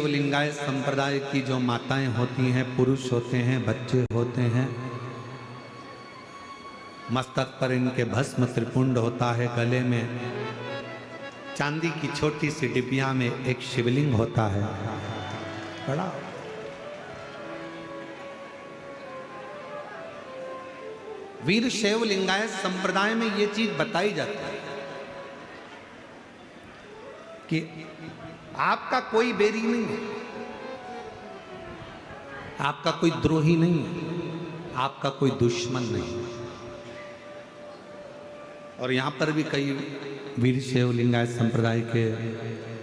लिंगायत संप्रदाय की जो माताएं होती हैं, पुरुष होते हैं, बच्चे होते हैं, मस्तक पर इनके भस्म त्रिपुंड होता है, गले में चांदी की छोटी सी डिबिया में एक शिवलिंग होता है बड़ा। वीरशैव लिंगायत संप्रदाय में ये चीज बताई जाती है कि आपका कोई बैरी नहीं है, आपका कोई द्रोही नहीं है, आपका कोई दुश्मन नहीं है। और यहां पर भी कई वीरशैव लिंगायत संप्रदाय के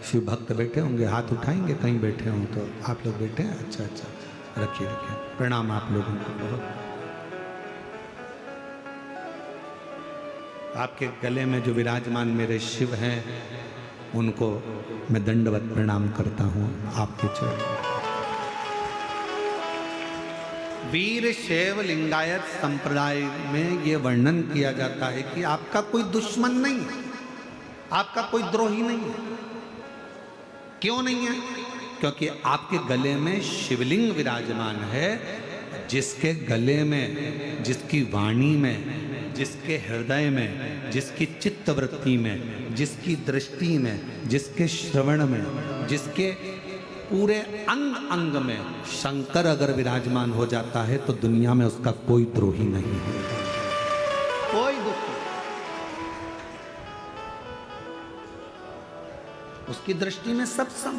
शिव भक्त बैठे होंगे, हाथ उठाएंगे, कहीं बैठे हों तो। आप लोग बैठे हैं? अच्छा अच्छा, रखिए रखिए, प्रणाम आप लोगों को बहुत। आपके गले में जो विराजमान मेरे शिव हैं, उनको मैं दंडवत प्रणाम करता हूं आपके चरण। वीरशैव लिंगायत संप्रदाय में यह वर्णन किया जाता है कि आपका कोई दुश्मन नहीं है, आपका कोई द्रोही नहीं है। क्यों नहीं है? क्योंकि आपके गले में शिवलिंग विराजमान है, जिसके गले में, जिसकी वाणी में, जिसके हृदय में, जिसकी चित्तवृत्ति में, जिसकी दृष्टि में, जिसके श्रवण में, जिसके पूरे अंग अंग में शंकर अगर विराजमान हो जाता है तो दुनिया में उसका कोई द्रोही नहीं है, कोई दुश्मन। उसकी दृष्टि में सब सम।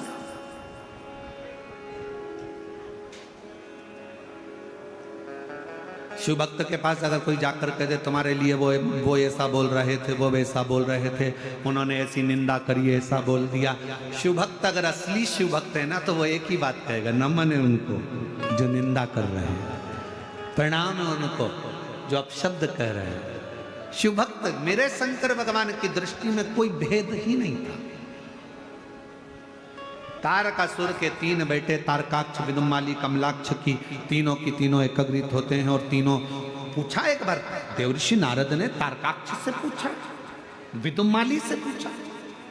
शिव भक्त के पास अगर कोई जाकर कह दे तुम्हारे लिए वो ऐसा बोल रहे थे, वो वैसा बोल रहे थे, उन्होंने ऐसी निंदा करी, ऐसा बोल दिया, शिव भक्त अगर असली शिव भक्त है ना तो वो एक ही बात कहेगा, नमन है उनको जो निंदा कर रहे हैं, प्रणाम है उनको जो अपशब्द कह रहे हैं। शिव भक्त, मेरे शंकर भगवान की दृष्टि में कोई भेद ही नहीं था। तारकासुर के तीन बेटे तारकाक्ष, विदुमाली, कमलाक्ष की तीनों एकत्रित होते हैं और तीनों पूछा। एक बार देवर्षि नारद ने तारकाक्ष से पूछा, विदुमाली से पूछा,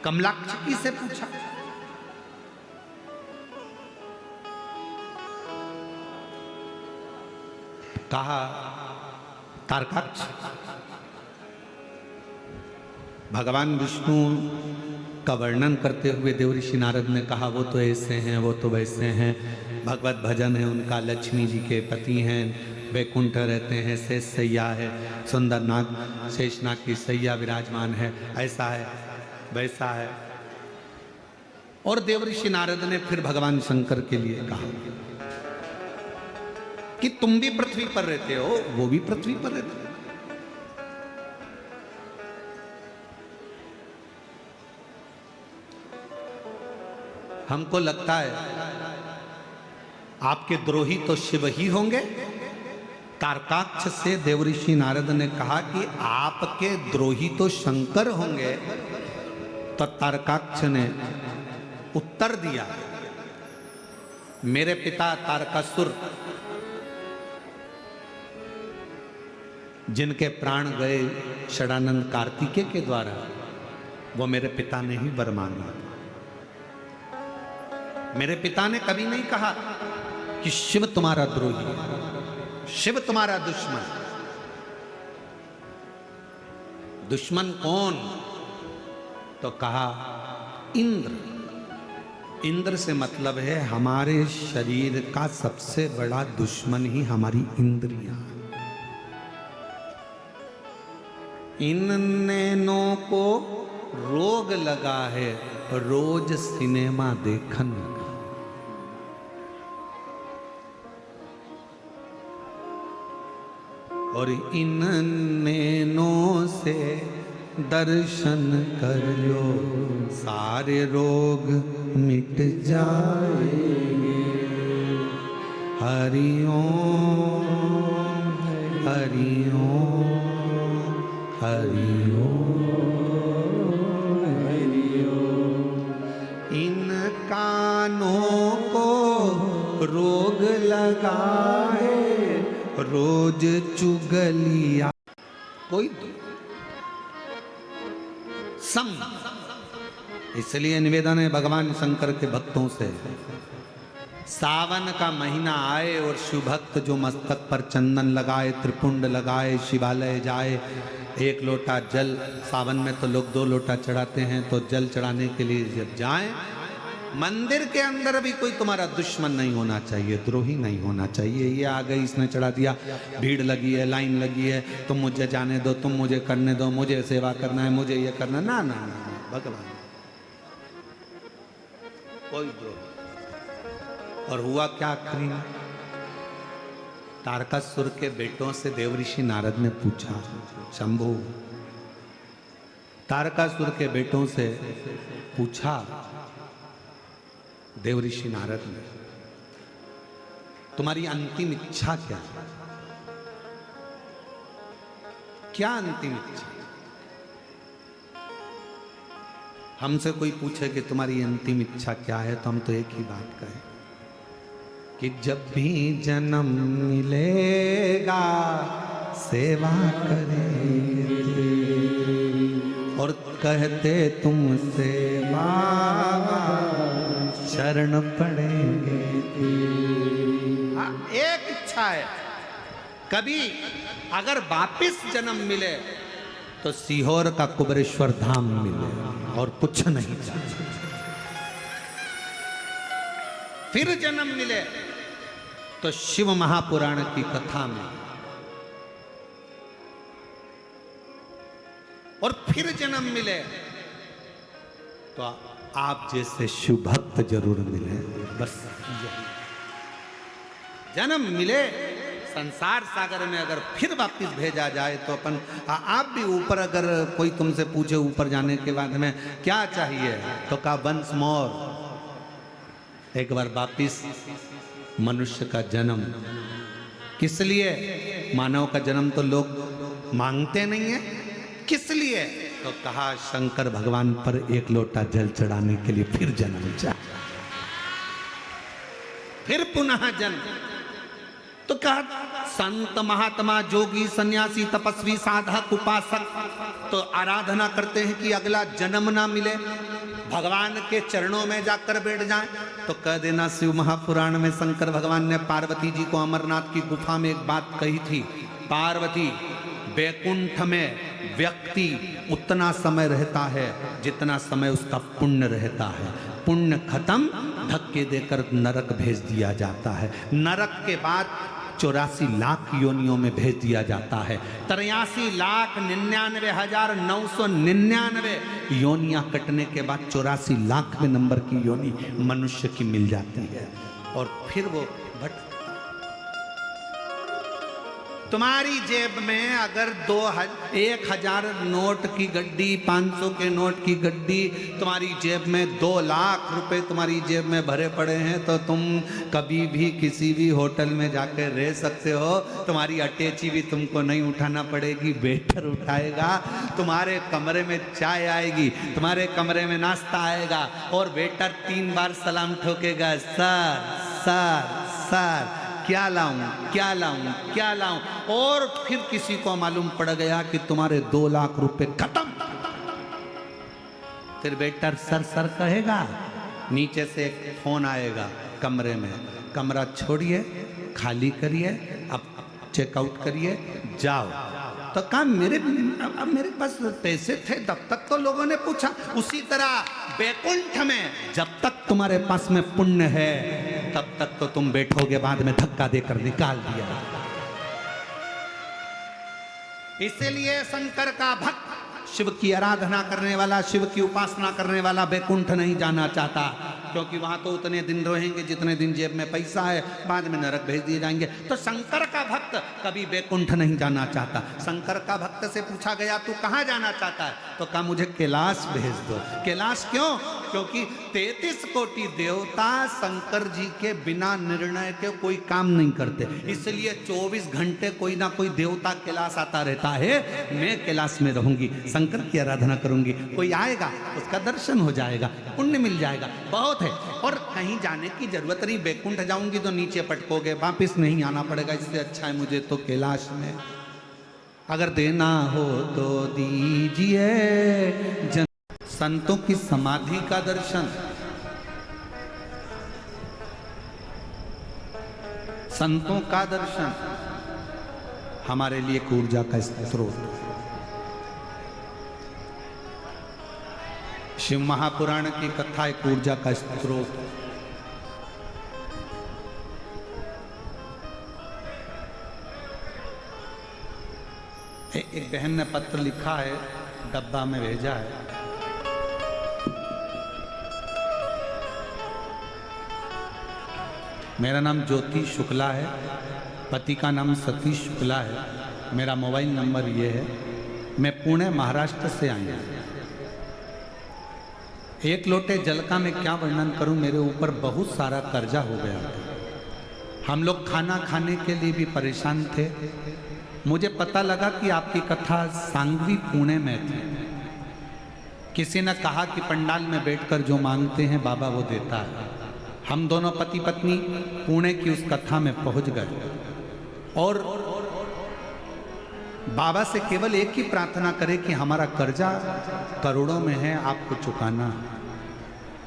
कमलाक्ष से पूछा। कहा तारकाक्ष, भगवान विष्णु का वर्णन करते हुए देवर्षि नारद ने कहा वो तो ऐसे हैं, वो तो वैसे हैं, भगवत भजन है उनका, लक्ष्मी जी के पति हैं, वैकुंठ रहते हैं, शेष सैया है, सुंदर नाग शेषनाग की सैया विराजमान है, ऐसा है वैसा है। और देवर्षि नारद ने फिर भगवान शंकर के लिए कहा कि तुम भी पृथ्वी पर रहते हो, वो भी पृथ्वी पर रहते हो। हमको लगता है आपके द्रोही तो शिव ही होंगे। तारकाक्ष से देवर्षि नारद ने कहा कि आपके द्रोही तो शंकर होंगे। तो तारकाक्ष ने उत्तर दिया, मेरे पिता तारकासुर, जिनके प्राण गए षडानंद कार्तिकेय के द्वारा, वो मेरे पिता ने ही वर मांगा। मेरे पिता ने कभी नहीं कहा कि शिव तुम्हारा द्रोही है, शिव तुम्हारा दुश्मन। दुश्मन कौन? तो कहा इंद्र। इंद्र से मतलब है हमारे शरीर का सबसे बड़ा दुश्मन ही हमारी इंद्रियां। इन नैनों को रोग लगा है रोज सिनेमा देखन का। और इन नैनों से दर्शन कर लो, सारे रोग मिट जाएंगे। हरि ओम हरि ओम हरि ओम हरि ओम। इन कानों को रोग लगा है रोज चुगलिया। कोई सम, इसलिए निवेदन है भगवान शंकर के भक्तों से, सावन का महीना आए और शिव भक्त जो मस्तक पर चंदन लगाए, त्रिपुंड लगाए, शिवालय जाए, एक लोटा जल, सावन में तो लोग 2 लोटा चढ़ाते हैं, तो जल चढ़ाने के लिए जब जाएं, मंदिर के अंदर भी कोई तुम्हारा दुश्मन नहीं होना चाहिए, द्रोही नहीं होना चाहिए। ये आ गई, इसने चढ़ा दिया, भीड़ लगी है, लाइन लगी है, तुम मुझे जाने दो, तुम मुझे करने दो, मुझे सेवा करना है, मुझे ये करना, ना ना ना, भगवान कोई द्रोह। और हुआ क्या आखिरी में, तारकासुर के बेटों से देवऋषि नारद ने पूछा, शंभु, तारकासुर के बेटों से पूछा देवऋषि नारद ने, तुम्हारी अंतिम इच्छा क्या है? क्या अंतिम इच्छा? हमसे कोई पूछे कि तुम्हारी अंतिम इच्छा क्या है, तो हम तो एक ही बात कहें कि जब भी जन्म मिलेगा सेवा करेंगे, और कहते तुमसे बाबा शरण पड़ेंगे। एक इच्छा है, कभी अगर वापिस जन्म मिले तो सीहोर का कुबरेश्वर धाम मिले, और कुछ नहीं चाहिए। फिर जन्म मिले तो शिव महापुराण की कथा में, और फिर जन्म मिले तो आप जैसे शिव भक्त जरूर मिले। बस जन्म मिले संसार सागर में, अगर फिर वापिस भेजा जाए तो अपन आप भी ऊपर, अगर कोई तुमसे पूछे ऊपर जाने के बाद में क्या चाहिए, तो कहा वंस मोर, एक बार वापिस मनुष्य का जन्म। किस लिए? मानव का जन्म तो लोग मांगते नहीं है, किस लिए? तो कहा शंकर भगवान पर एक लोटा जल चढ़ाने के लिए फिर जन्म चाहिए, फिर पुनः जन्म। तो कहा संत महात्मा जोगी सन्यासी तपस्वी साधक उपासक तो आराधना करते हैं कि अगला जन्म ना मिले, भगवान के चरणों में जाकर बैठ जाएं। तो कह देना, शिव महापुराण में शंकर भगवान ने पार्वती जी को अमरनाथ की गुफा में एक बात कही थी, पार्वती, वैकुंठ में व्यक्ति उतना समय रहता है जितना समय उसका पुण्य रहता है। पुण्य खत्म, धक्के देकर नरक भेज दिया जाता है। नरक के बाद 84 लाख योनियों में भेज दिया जाता है। 83,99,999 योनियां कटने के बाद 84 लाखवें नंबर की योनि मनुष्य की मिल जाती है, और फिर वो भट। तुम्हारी जेब में अगर 1,000 नोट की गड्डी, 500 के नोट की गड्डी, तुम्हारी जेब में 2 लाख रुपए तुम्हारी जेब में भरे पड़े हैं, तो तुम कभी भी किसी भी होटल में जाकर रह सकते हो। तुम्हारी अटैची भी तुमको नहीं उठाना पड़ेगी, वेटर उठाएगा। तुम्हारे कमरे में चाय आएगी, तुम्हारे कमरे में नाश्ता आएगा, और वेटर 3 बार सलाम ठोकेगा, सर सर सर, क्या लाऊं क्या लाऊं क्या लाऊं। और फिर किसी को मालूम पड़ गया कि तुम्हारे 2 लाख रुपए खत्म। फिर वेटर सर सर कहेगा, नीचे से एक फोन आएगा कमरे में, कमरा छोड़िए, खाली करिए, अब चेकआउट करिए, जाओ। तो कहा मेरे पास पैसे थे तब तक तो लोगों ने पूछा। उसी तरह वैकुंठ में जब तक तुम्हारे पास में पुण्य है तब तक तो तुम बैठोगे, बाद में धक्का देकर निकाल दिया। इसीलिए शंकर का भक्त, शिव की आराधना करने वाला, शिव की उपासना करने वाला वैकुंठ नहीं जाना चाहता, क्योंकि वहां तो उतने दिन रहेंगे जितने दिन जेब में पैसा है, बाद में नरक भेज दिए जाएंगे। तो शंकर का भक्त कभी वैकुंठ नहीं जाना चाहता। शंकर का भक्त से पूछा गया, तू कहाँ जाना चाहता है? तो कहा मुझे कैलाश भेज दो। कैलाश क्यों? क्योंकि 33 कोटि देवता शंकर जी के बिना निर्णय के कोई काम नहीं करते, इसलिए 24 घंटे कोई ना कोई देवता कैलाश आता रहता है। मैं कैलाश में रहूंगी, शंकर की आराधना करूंगी, कोई आएगा उसका दर्शन हो जाएगा, पुण्य मिल जाएगा, बहुत है। और कहीं जाने की जरूरत नहीं, वैकुंठ जाऊंगी तो नीचे पटकोगे, वापिस नहीं आना पड़ेगा, इससे अच्छा है मुझे तो कैलाश में। अगर देना हो तो दीजिए, संतों की समाधि का दर्शन, संतों का दर्शन हमारे लिए एक ऊर्जा का स्रोत। शिव महापुराण की कथा एक ऊर्जा का स्रोत। एक बहन ने पत्र लिखा है, डब्बा में भेजा है। मेरा नाम ज्योति शुक्ला है, पति का नाम सतीश शुक्ला है, मेरा मोबाइल नंबर ये है, मैं पुणे महाराष्ट्र से आई हूँ। एक लोटे जल का मैं क्या वर्णन करूं, मेरे ऊपर बहुत सारा कर्जा हो गया था। हम लोग खाना खाने के लिए भी परेशान थे। मुझे पता लगा कि आपकी कथा सांगवी पुणे में थी। किसी ने कहा कि पंडाल में बैठकर जो मांगते हैं बाबा वो देता है। हम दोनों पति पत्नी पुणे की उस कथा में पहुंच गए और बाबा से केवल एक ही प्रार्थना करें कि हमारा कर्जा करोड़ों में है, आपको चुकाना।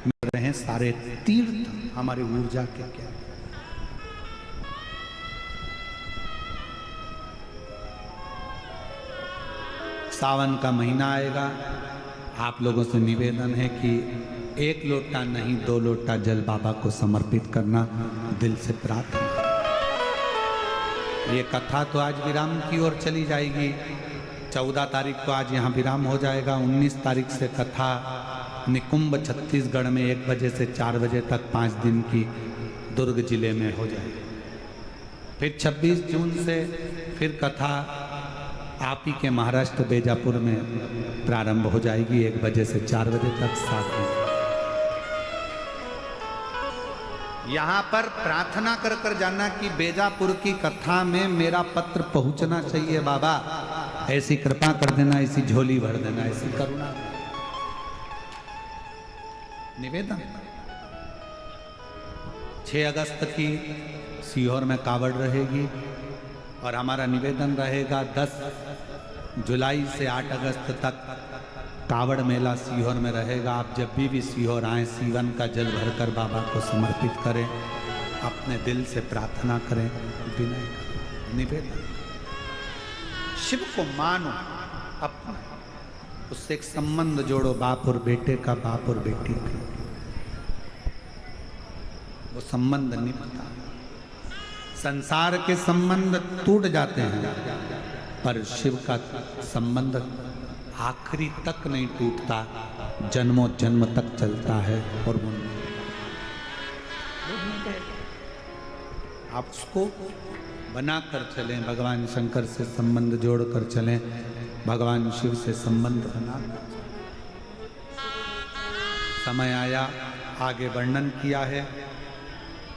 मिल रहे सारे तीर्थ हमारी ऊर्जा के क्या। सावन का महीना आएगा, आप लोगों से निवेदन है कि एक लोटा नहीं 2 लोटा जल बाबा को समर्पित करना, दिल से प्रार्थना। ये कथा तो आज विराम की ओर चली जाएगी। 14 तारीख को आज यहाँ विराम हो जाएगा। 19 तारीख से कथा निकुंभ छत्तीसगढ़ में 1 बजे से 4 बजे तक 5 दिन की दुर्ग जिले में हो जाएगी। फिर 26 जून से फिर कथा आप ही के महाराष्ट्र बेजापुर में प्रारंभ हो जाएगी 1 बजे से 4 बजे तक 7 दिन। यहाँ पर प्रार्थना कर कर जाना कि बेजापुर की कथा में मेरा पत्र पहुंचना चाहिए बाबा, ऐसी कृपा कर देना, ऐसी झोली भर देना, ऐसी करुणा। निवेदन 6 अगस्त की सीहोर में कावड़ रहेगी और हमारा निवेदन रहेगा 10 जुलाई से 8 अगस्त तक कावड़ मेला सीहोर में रहेगा। आप जब भी सीहोर आए, सीवन का जल भरकर बाबा को समर्पित करें, अपने दिल से प्रार्थना करें, विनय करें, निवेदन। शिव को मानो अपना, उससे एक संबंध जोड़ो, बाप और बेटे का, बाप और बेटी का। वो संबंध निभता। संसार के संबंध टूट जाते हैं पर शिव का संबंध आखिरी तक नहीं टूटता, जन्मों जन्म तक चलता है। और वो आप उसको बनाकर चलें, भगवान शंकर से संबंध जोड़कर चलें, भगवान शिव से संबंध बनाकर। समय आया, आगे वर्णन किया है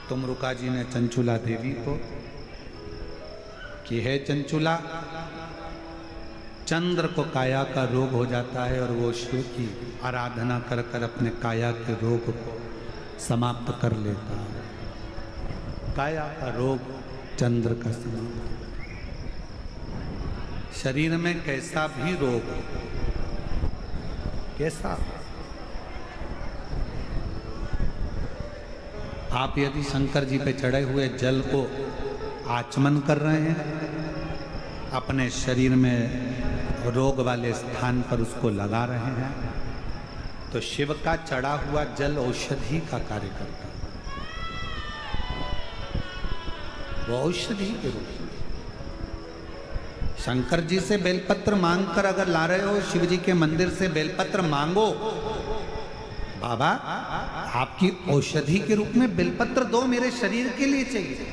तुमरुका जी ने चंचुला देवी को कि है चंचुला, चंद्र को काया का रोग हो जाता है और वो शिव की आराधना कर कर अपने काया के रोग को समाप्त कर लेता है। काया का रोग चंद्र का समाप्त। शरीर में कैसा भी रोग हो, कैसा, आप यदि शंकर जी पे चढ़े हुए जल को आचमन कर रहे हैं, अपने शरीर में रोग वाले स्थान पर उसको लगा रहे हैं, तो शिव का चढ़ा हुआ जल औषधि का कार्य करता है। वो औषधि के रूप में शंकर जी से बेलपत्र मांगकर अगर ला रहे हो, शिव जी के मंदिर से बेलपत्र मांगो, बाबा आपकी औषधि के रूप में बेलपत्र दो, मेरे शरीर के लिए चाहिए,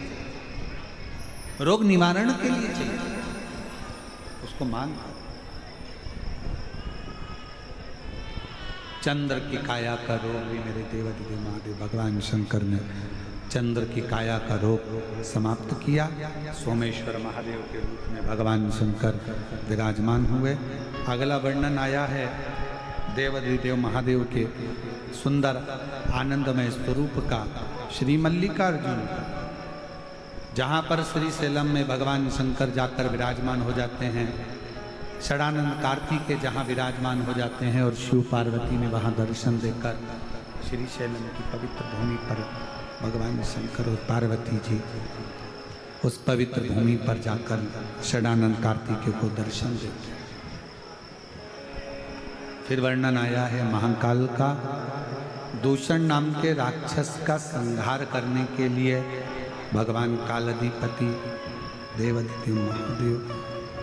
रोग निवारण के लिए चाहिए, उसको मांग। चंद्र की काया का रोग भी मेरे देवाधिदेव महादेव भगवान शंकर ने चंद्र की काया का रोग समाप्त किया। सोमेश्वर महादेव के रूप में भगवान शंकर विराजमान हुए। अगला वर्णन आया है देवाधिदेव महादेव के सुंदर आनंदमय स्वरूप का, श्री मल्लिकार्जुन, जहाँ पर श्री सेलम में भगवान शंकर जाकर विराजमान हो जाते हैं। षडानंद कार्तिकेय जहाँ विराजमान हो जाते हैं और शिव पार्वती ने वहाँ दर्शन देकर श्री शैलम की पवित्र भूमि पर भगवान शंकर और पार्वती जी उस पवित्र भूमि पर जाकर षडानंद कार्तिकेय को दर्शन देते हैं। फिर वर्णन आया है महाकाल का। दूषण नाम के राक्षस का संहार करने के लिए भगवान कालाधिपति देवाधिदेव महादेव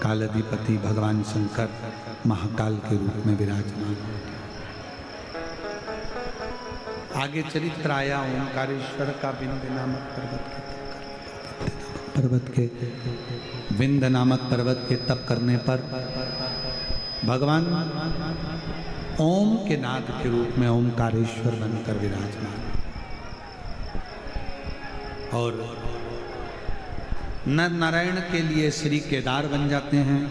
कालाधिपति भगवान शंकर महाकाल के रूप में विराजमान हो। आगे चरित्र आया ओंकारेश्वर का विंध्य नामक पर्वत के तप करने पर भगवान ओम के नाद के रूप में ओंकारेश्वर बनकर विराजमान और नर नारायण के लिए श्री केदार बन जाते हैं।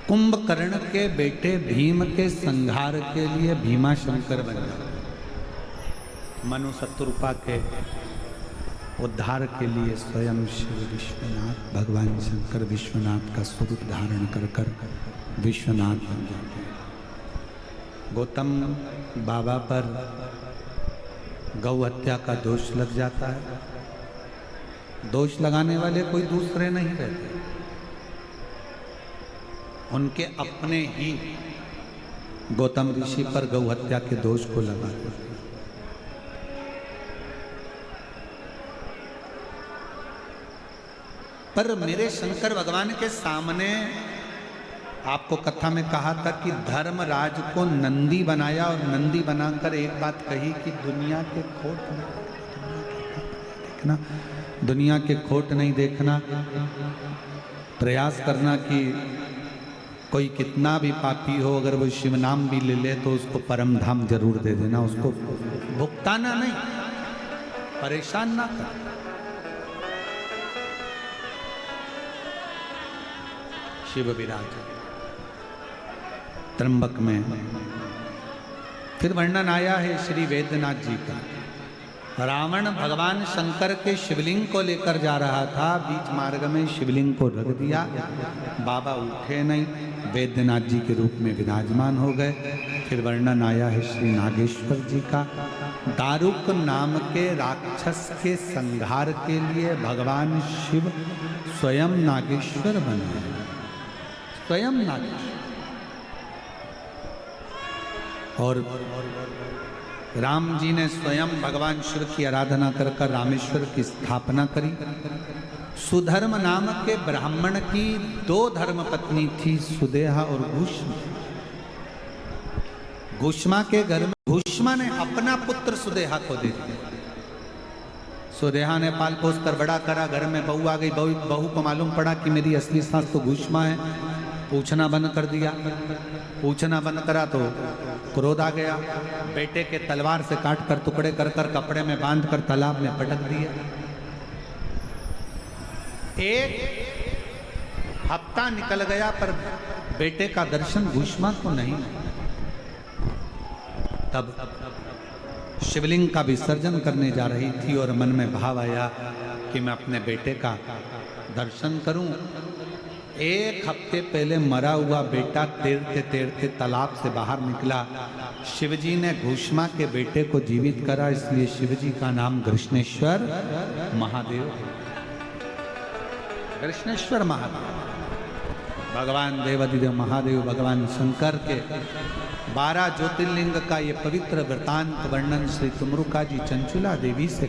कुंभकर्ण के बेटे भीम के संहार के लिए भीमा शंकर बन जाते हैं। मनु शत्रुपा के उद्धार के लिए स्वयं शिव विश्वनाथ भगवान शंकर विश्वनाथ का स्वरूप धारण कर कर विश्वनाथ बन जाते हैं। गौतम बाबा पर गौ हत्या का दोष लग जाता है। दोष लगाने वाले कोई दूसरे नहीं रहते, उनके अपने ही गौतम ऋषि पर गौ हत्या के दोष को लगा। पर मेरे शंकर भगवान के सामने आपको कथा में कहा था कि धर्मराज को नंदी बनाया और नंदी बनाकर एक बात कही कि दुनिया के खोट देखना, दुनिया के खोट नहीं देखना। प्रयास करना कि कोई कितना भी पापी हो अगर वो शिव नाम भी ले ले तो उसको परम धाम जरूर दे देना, उसको भुगताना नहीं, परेशान ना कर। शिव विराज त्र्यंबक में। फिर वर्णन आया है श्री वेदनाथ जी का। रावण भगवान शंकर के शिवलिंग को लेकर जा रहा था, बीच मार्ग में शिवलिंग को रख दिया, बाबा उठे नहीं, वेद्यनाथ जी के रूप में विराजमान हो गए। फिर वर्णन आया है श्री नागेश्वर जी का। दारुक नाम के राक्षस के संहार के लिए भगवान शिव स्वयं नागेश्वर बने, स्वयं नागेश्वर। और राम जी ने स्वयं भगवान शिव की आराधना कर कर रामेश्वर की स्थापना करी। सुधर्म नाम के ब्राह्मण की 2 धर्म पत्नी थी, सुदेहा और घुष्मा। घुष्मा के घर में घुष्मा ने अपना पुत्र सुदेहा को दे दिया। सुदेहा ने पाल पोस कर बड़ा करा, घर में बहू आ गई। बहू को मालूम पड़ा कि मेरी असली सास तो घुष्मा है, पूछना बंद कर दिया। पूछना बंद करा तो क्रोध आ गया, बेटे के तलवार से काट कर टुकड़े कर कर कपड़े में बांध कर तालाब में पटक दिया। एक हफ्ता निकल गया पर बेटे का दर्शन घुष्मा को नहीं। तब शिवलिंग का विसर्जन करने जा रही थी और मन में भाव आया कि मैं अपने बेटे का दर्शन करूं। 1 हफ्ते पहले मरा हुआ बेटा तैरते तैरते तालाब से बाहर निकला। शिवजी ने घुष्मा के बेटे को जीवित करा, इसलिए शिवजी का नाम कृष्णेश्वर महादेव है। कृष्णेश्वर महादेव भगवान देवाधिदेव महादेव भगवान शंकर के 12 ज्योतिर्लिंग का ये पवित्र वृतांत वर्णन श्री तुमरुका जी चंचुला देवी से